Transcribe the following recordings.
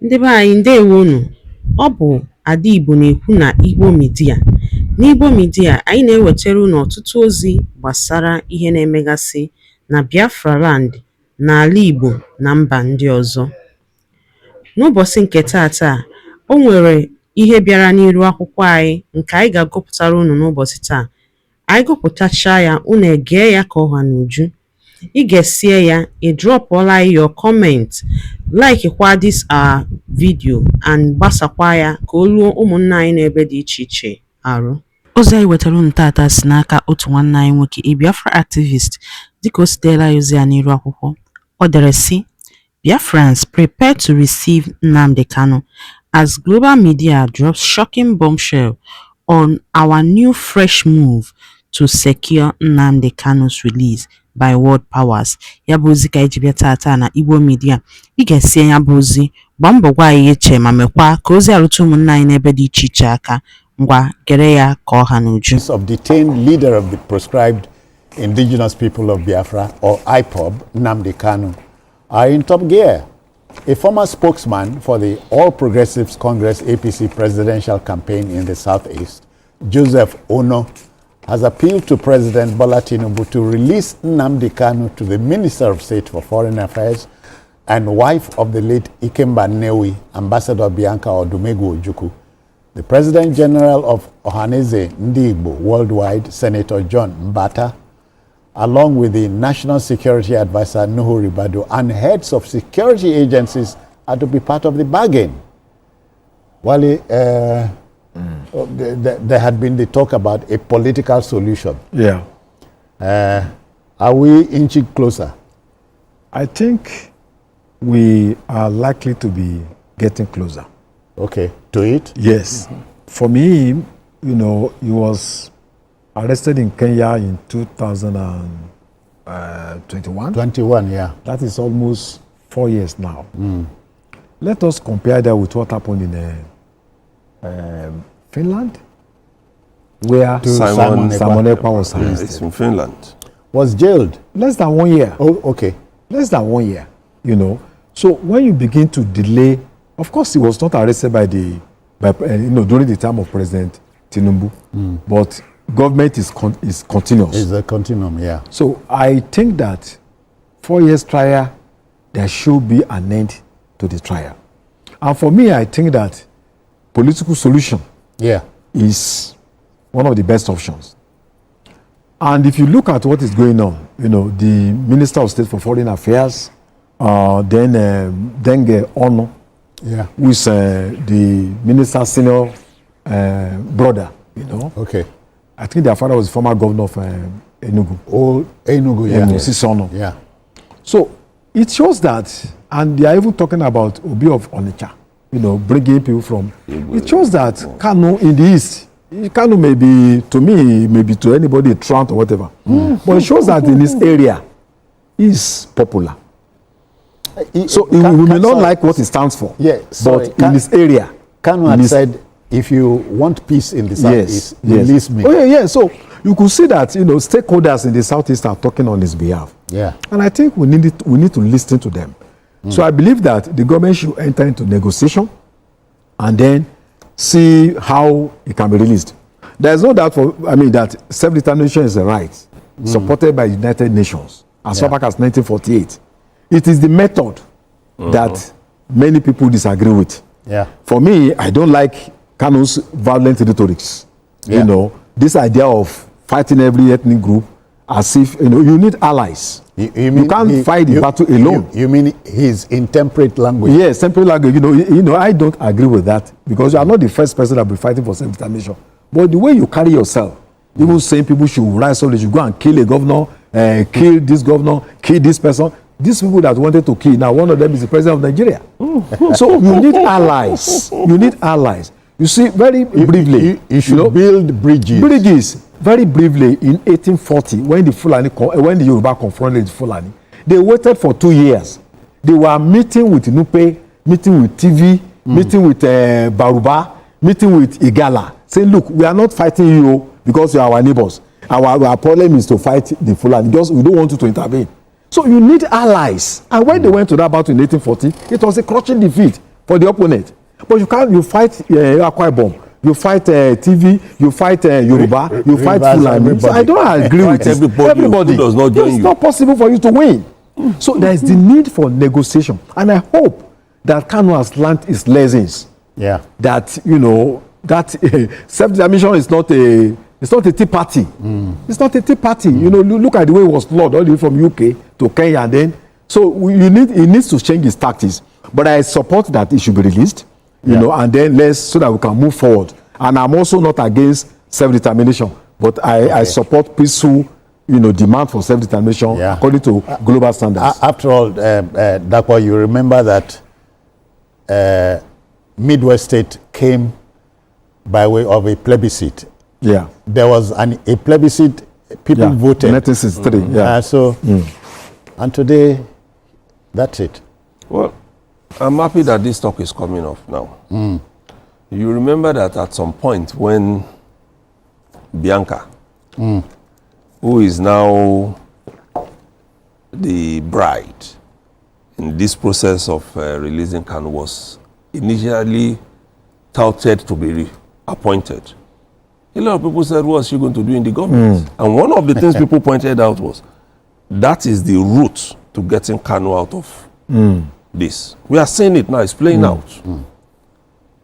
Ndị be anyị ndewonu. Ọ bụ Ada Igbo na-ekwu na Igbo Media. N'Igbo Media, anyị na-ewetara unu ọtụtụ ozi gbasara ihe na-emegasị na Biafrans, n'ala Igbo na mba ndị ọzọ. N'ụbọchị nke taata, o nwere ihe bịara n'iru akwụkwọ anyị nke anyị ga-agụpụtara unu n'ụbọchị taa. Anyị gụpụtachaa ya, unu egee ya ka ọha n'uju. Ị ga-esie ya, ị drọpụọla your comment, like kwa this our video and gbasakwa ya ka o ruo ụmụnna anyị n'ebe dị iche iche arụ. Ozi anyị wetara unu tata si n'aka otu nwanne anyị nwoke, Biafra activist, dịka o sitela ya ozi ya n'iru akwụkwọ. O dere sị: Biafrans prepare to receive Nnamdi Kanu as global media drops shocking bombshell on our new fresh move to secure Nnamdi Kanu's release by world powers. Ya bụ ozi ka iji bịa tata na Igbo Media. Ị ga-esi ya bụ ozi, gbaa mbọ gwa anyị eche ma mekwa ka ozi arụtụ ụmụnna anyị n'ebe dị iche iche aka. Ngwa gere ya ka ọha n'uju. Of detained leader of the proscribed indigenous people of Biafra, or IPOB, Nnamdi Kanu, are in top gear. A former spokesman for the All Progressives Congress APC presidential campaign in the Southeast, Joseph Ono, has appealed to President Bola Tinubu to release Nnamdi Kanu to the Minister of State for Foreign Affairs and wife of the late Ikemba Nnewi, Ambassador Bianca Odumegwu Ojukwu. The President General of Ohaneze Ndị Igbo Worldwide, Senator John Mbata, along with the National Security Advisor Nuhu Ribadu and heads of security agencies, are to be part of the bargain. Wale, there had been the talk about a political solution. Yeah. Are we inching closer? I think we are likely to be getting closer. Okay, to it? Yes. For me, he was arrested in Kenya in 2021. 21, yeah. That is almost 4 years now. Let us compare that with what happened in Finland, where Simon Ekpa was arrested. It's in Finland. Was jailed. Less than 1 year. Oh, okay. Less than 1 year, So when you begin to delay, of course, he was not arrested during the time of President Tinubu, but government is continuous. It's a continuum, yeah. So I think that 4 years trial, there should be an end to the trial. And for me, I think that political solution is one of the best options. And if you look at what is going on, the Minister of State for Foreign Affairs, then Denge Ono, who is the minister's senior brother, Okay. I think their father was former governor of Enugu. Oh, Enugu, Sisono. Yeah. So it shows that, and they are even talking about Obi of Onitsha, bringing people from. It shows that Kanu in the East, Kanu may be, to me, maybe to anybody, Trump or whatever. But it shows that in this area, is popular. So we may not like what it stands for. Yeah, but in this area, Kanu had said, if you want peace in the Southeast, release me. Oh, yeah. So you could see that, stakeholders in the Southeast are talking on his behalf. Yeah. And I think we need to listen to them. So I believe that the government should enter into negotiation and then see how it can be released. There is no doubt that self-determination is a right supported by the United Nations as far back as 1948. It is the method that many people disagree with. Yeah. For me, I don't like Kanu's violent rhetorics. Yeah. This idea of fighting every ethnic group as if, you need allies. You can't fight the battle alone. You mean his intemperate language? Yes, temperate language. I don't agree with that because you are not the first person that will be fighting for self-determination. But the way you carry yourself, even saying people should rise up, they should go and kill a governor, kill this governor, kill this person. These people that wanted to kill, now one of them is the president of Nigeria. So you need allies. You need allies. You see, very briefly, you should build bridges. Bridges. Very briefly, in 1840, when the Yoruba confronted the Fulani, they waited for 2 years. They were meeting with Nupe, meeting with TV, meeting with Baruba, meeting with Igala, saying, look, we are not fighting you because you are our neighbors. Our problem is to fight the Fulani. Just we don't want you to intervene. So you need allies. And when they went to that battle in 1840, it was a crushing defeat for the opponent. But you can't. You fight Akwa Ibom, you fight TV, you fight Yoruba, you fight Fulani. So I don't agree with this. Everybody does not join it's you. not possible for you to win. So there is the need for negotiation, and I hope that Kanu has learned his lessons. Yeah. That that self-determination is not a tea party. It's not a tea party. Look at the way it was flawed all the way from UK to Kenya, and then he needs to change his tactics. But I support that it should be released, and then so that we can move forward. And I'm also not against self-determination, but I support peaceful, demand for self-determination according to global standards. After all, Dapo, you remember that Midwest State came by way of a plebiscite. Yeah. There was a plebiscite, people voted. 1963, and today, that's it. Well, I'm happy that this talk is coming off now. You remember that at some point when Bianca, who is now the bride in this process of releasing Kanu, was initially touted to be appointed. A lot of people said, what is she going to do in the government? And one of the things people pointed out was, that is the route to getting Kanu out of this. We are seeing it now, it's playing out.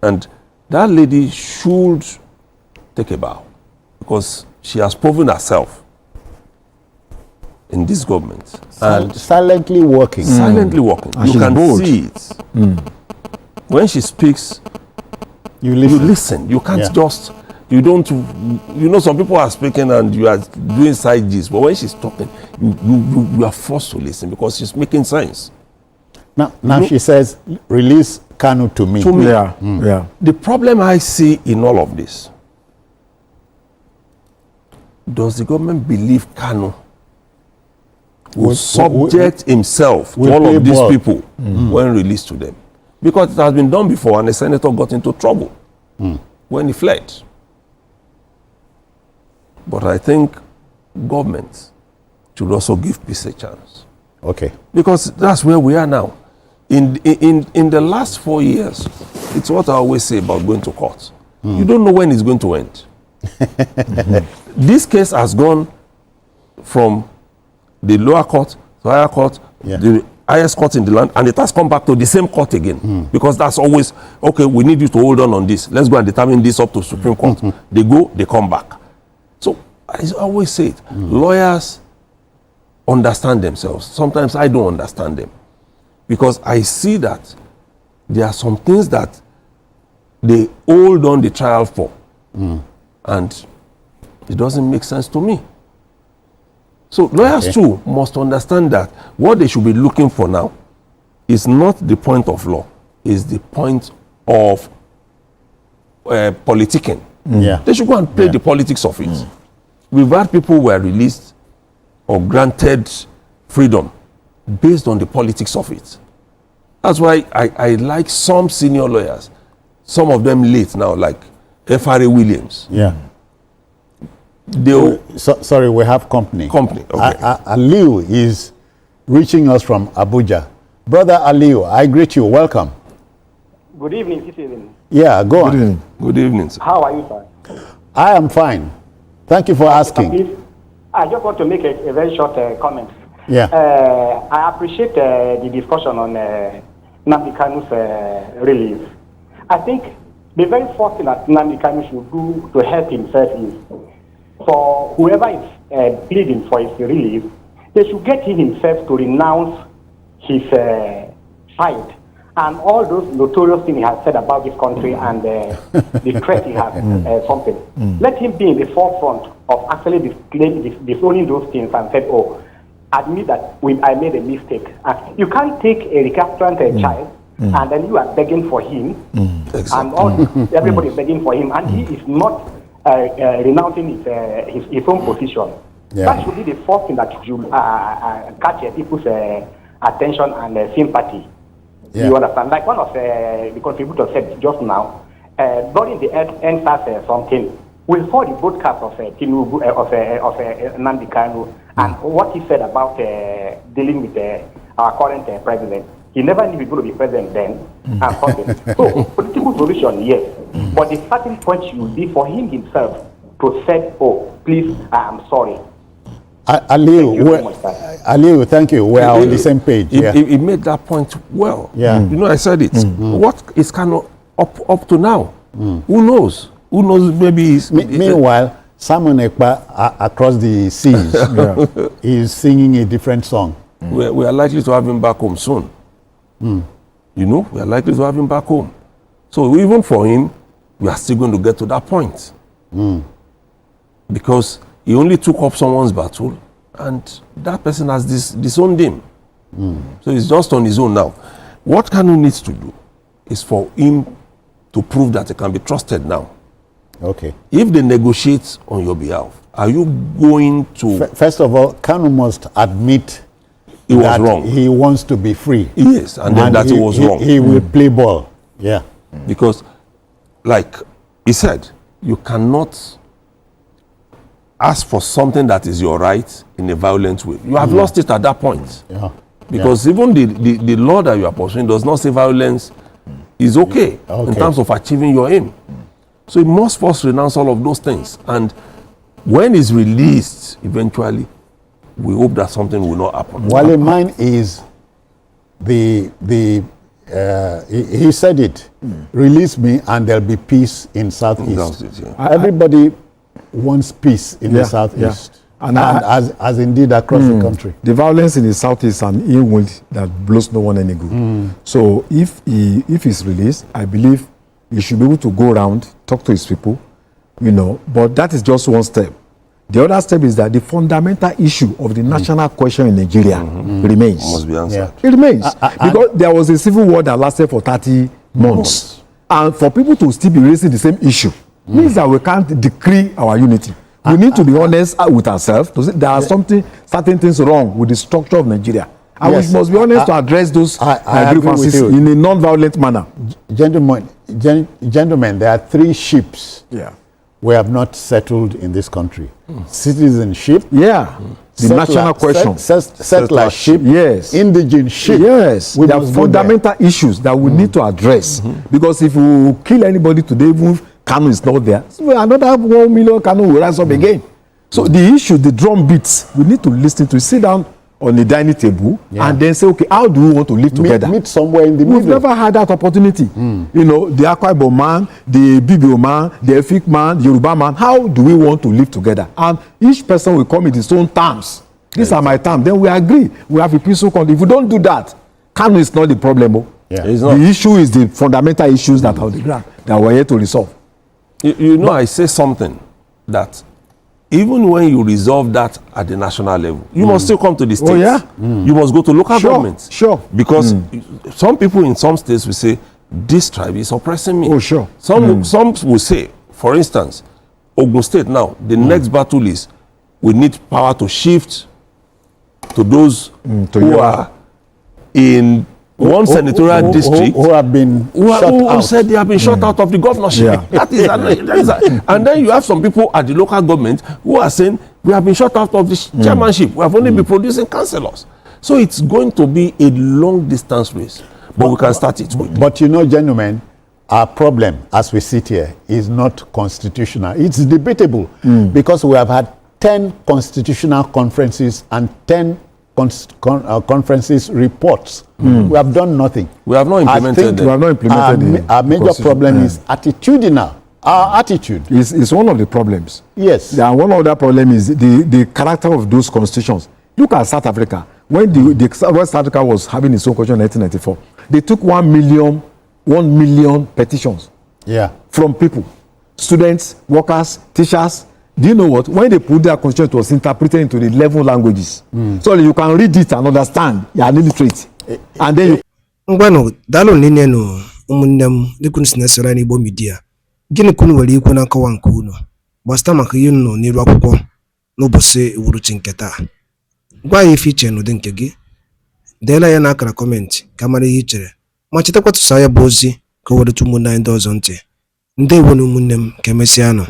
And that lady should take a bow, because she has proven herself in this government. And silently working. Silently working. And you can bold. see it. When she speaks, you listen. You can't just, you don't, some people are speaking and you are doing side gist, but when she's talking, you are forced to listen because she's making sense. Now she says, release Kanu to me. Yeah. The problem I see in all of this, does the government believe Kanu will subject himself to all of these people when released to them? Because it has been done before and a senator got into trouble when he fled. But I think governments should also give peace a chance. Okay. Because that's where we are now. In the last 4 years, it's what I always say about going to court. You don't know when it's going to end. This case has gone from the lower court to higher court, the highest court in the land, and it has come back to the same court again. Because that's always, okay, we need you to hold on this. Let's go and determine this up to Supreme Court. They go, they come back. So I always say it, lawyers understand themselves. Sometimes I don't understand them. Because I see that there are some things that they hold on the trial for. And it doesn't make sense to me. So lawyers too must understand that what they should be looking for now is not the point of law, is the point of politicking. They should go and play the politics of it. We've had people who were released or granted freedom based on the politics of it. That's why I like some senior lawyers, some of them late now, like F.R.A. Williams. Sorry, we have company. Okay. Aliu is reaching us from Abuja. Brother Aliu, I greet you. Welcome. Good evening, citizen. Yeah, go on. Good evening, sir. How are you, sir? I am fine. Thank you for asking. I just want to make a very short comment. I appreciate the discussion on Nnamdi Kanu's release. I think the very first thing that Nnamdi Kanu should do to help himself is, for whoever is pleading for his release, they should get him himself to renounce his fight and all those notorious things he has said about this country and the threat he has something. Let him be in the forefront of actually disowning those things and say, oh, admit that I made a mistake. You can't take a recalcitrant child and then you are begging for him, and everybody is begging for him, and he is not renouncing his own position. That should be the first thing that should catch people's attention and sympathy. You understand? Like one of the contributors said just now, during the NSAS something, we saw the broadcast of Tinubu, of Nnamdi Kanu, and what he said about dealing with our current president. He never knew he was going to be president then, and something. So, political solution, yes. But the starting point should be for him himself to say, oh, please, I am sorry. Aliu, thank you. We are on the same page. He made that point well. Yeah. You know, I said it. What is Kanu up to now? Who knows? Who knows? Maybe he's... Meanwhile, Simon Ekpa across the seas is singing a different song. We are likely to have him back home soon. You know, we are likely to have him back home. So even for him, we are still going to get to that point. Because he only took up someone's battle and that person has disowned him. So he's just on his own now. What Kanu needs to do is for him to prove that he can be trusted now. Okay. If they negotiate on your behalf, are you going to... First of all, Kanu must admit he was wrong. He wants to be free. Yes, and then that he was wrong. He will play ball. Yeah. Because, like he said, you cannot ask for something that is your right in a violent way. You have lost it at that point. Yeah. Because even the law that you are pursuing does not say violence is okay in terms of achieving your aim. So he must first renounce all of those things. And when he's released, eventually, we hope that something will not happen. Wale, mine is he said it, release me and there'll be peace in Southeast. Everybody wants peace in the Southeast. And as indeed across the country. The violence in the South is an ill wind that blows no one any good. So if he's released, I believe he should be able to go around, talk to his people, you know, but that is just one step. The other step is that the fundamental issue of the national question in Nigeria remains. Must be answered. It remains. Because there was a civil war that lasted for 30 months. And for people to still be raising the same issue means that we can't decree our unity. We need to be honest with ourselves. There are certain things wrong with the structure of Nigeria. And we must be honest to address those grievances in a non-violent manner. Gentlemen, there are 3 ships we have not settled in this country. Citizenship. The national question. Settlership. Indigenship. There are fundamental issues that we need to address. Because if we kill anybody today, even if Kanu is not there, another 1 million Kanu will rise up again. So the issue, the drum beats, we need to listen to, sit down on the dining table and then say, okay, how do we want to live together? Meet somewhere in the middle. We've never had that opportunity. You know, the Akwa Ibom man, the Bibio man, the Efik man, the Yoruba man, how do we want to live together? And each person will come in his own terms. These are my terms. Then we agree. We have a peaceful country. If we don't do that, Kanu is not the problem. The issue is the fundamental issues that are on the ground that we're here to resolve. You know, I say something that even when you resolve that at the national level, you must still come to the states. You must go to local governments. Because some people in some states will say, this tribe is oppressing me. Some will say, for instance, Ogun State now, the next battle is, we need power to shift to those who are in one senatorial district who have been shut out. Who said they have been shut out of the governorship. That is and then you have some people at the local government who are saying we have been shut out of the chairmanship. We have only been producing councillors. So it's going to be a long distance race, but we can start it. But you know, gentlemen, our problem as we sit here is not constitutional. It's debatable because we have had 10 constitutional conferences and 10 conferences reports. We have done nothing. We have not implemented them. Our major problem is attitudinal. Our attitude is one of the problems. Yes. And one other problem is the character of those constitutions. Look at South Africa. When West Africa was having its own constitution in 1994, they took 1 million petitions from people, students, workers, teachers. Do you know what? When they put their constitution, it was interpreted into the 11 languages. So you can read it and understand. You are illiterate. And then you... Ngwano, dalo nineno, umunnem, dikun sinesera ni bo media. Gini kunu wali ikuna nkọwa nke unu. Gbasta maka ihe nọ n'iru akwụkwọ n'ụbọchị uhuruchi nke taa. Gwa ya ife iche n'ụdị nke gị. Deela ya n'akara kọmentị ka mara ihe i chere. Ma chetakwa tụsa ya bụ ozi ka o were ụmụnne anyị ndị ọzọ ntị. Ndewo na ụmụnne m ka emesịa nụ.